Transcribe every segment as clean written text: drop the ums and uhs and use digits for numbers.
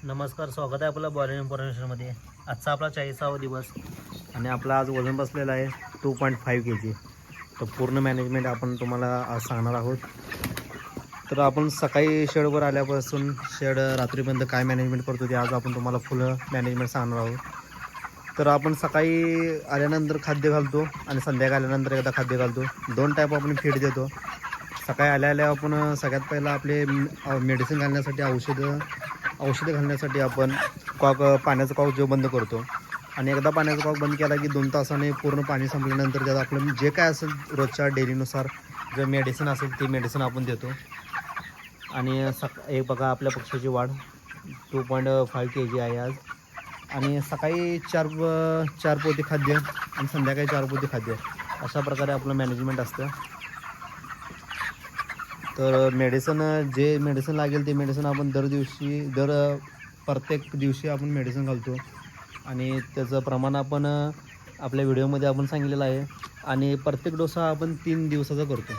नमस्कार, स्वागत आहे आपला बॉलिंग इन्फॉर्मेशनमध्ये। आजचा आपला 40वा दिवस आणि आपला आज वजन बसलेलं आहे 2.5 kg। तर पूर्ण मॅनेजमेंट आपण तुम्हाला आज सांगणार आहोत। तर आपण सकाळी शेडवर आल्यापासून शेड रात्रीपर्यंत काय मॅनेजमेंट करतो ते आज आपण तुम्हाला फुल मॅनेजमेंट सांगणार आहोत। तर आपण सकाळी आल्यानंतर खाद्य घालतो आणि संध्याकाळी आल्यानंतर एकदा खाद्य घालतो। दोन टाईप आपण फीड देतो। सकाळी आल्या आपण सगळ्यात पहिला आपले मेडिसिन घालण्यासाठी औषधं घालण्यासाठी आपण पाण्याचा कॉक जो बंद करतो आणि एकदा पाण्याचा कॉक बंद केला की 2 तासाने पूर्ण पाणी संपल्यानंतर त्यात आपलं जे काय असेल रोजच्या डेलीनुसार जे मेडिसिन असेल ते मेडिसिन आपण देतो। आणि एक बघा आपल्या पक्षाची वाढ 2.5 kg आहे आज। आणि सकाळी चार पोती खाद्य आणि संध्याकाळी 4 पोती खाद्य, अशा प्रकारे आपलं मॅनेजमेंट असतं। तर जे मेडिसिन लागेल ते मेडिसिन आपण प्रत्येक दिवशी आपण मेडिसिन घालतो आणि त्याचं प्रमाण आपण आपल्या व्हिडिओमध्ये आपण सांगितलेलं आहे। आणि प्रत्येक डोस हा आपण 3 दिवसाचा करतो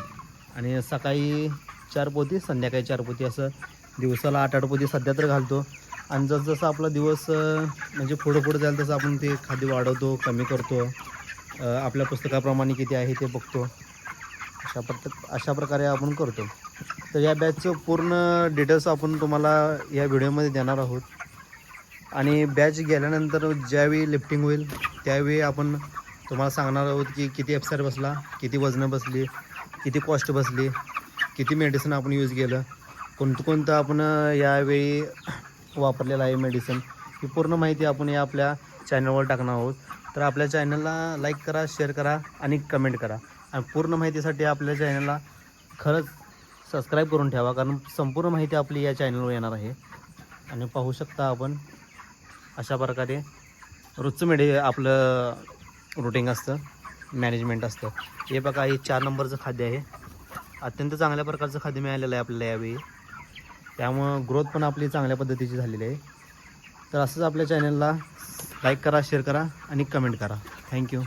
आणि सकाळी 4 पोती संध्याकाळी 4 पोती असं दिवसाला 8 पोती सध्या तर घालतो। आणि जसं आपला दिवस म्हणजे पुढं जाईल तसं आपण ते खाद्य वाढवतो, कमी करतो, आपल्या पुस्तकाप्रमाणे किती आहे ते बघतो। अशा प्रकारे आपण करतो। तर या बॅचचं पूर्ण डिटेल्स आपण तुम्हाला या व्हिडिओमध्ये देणार आहोत। आणि बॅच गेल्यानंतर ज्यावेळी लिफ्टिंग होईल त्यावेळी आपण तुम्हाला सांगणार आहोत की किती एफसाईड बसला, किती वजनं बसली, किती कॉस्ट बसली, किती मेडिसिन आपण यूज केलं, कोणतं आपण यावेळी वापरलेलं आहे मेडिसिन, ही पूर्ण माहिती आपण या आपल्या चॅनलवर टाकणार आहोत। तर आपल्या चॅनलला लाईक करा, शेअर करा आणि कमेंट करा। आणि पूर्ण माहितीसाठी आपल्या चॅनलला खरंच सबस्क्राईब करून ठेवा, कारण संपूर्ण माहिती आपली या चॅनलवर येणार आहे। आणि पाहू शकता आपण अशा प्रकारे रोजचं आपलं रुटीन असतं, मॅनेजमेंट असतं। हे बघा, हे 4 नंबरचं खाद्य आहे। अत्यंत चांगल्या प्रकारचं खाद्य मिळालेलं आहे आपल्याला यावेळी, त्यामुळं ग्रोथ पण आपली चांगल्या पद्धतीची झालेली आहे। तर असंच आपल्या चॅनलला लाईक करा, शेअर करा आणि कमेंट करा। थँक्यू।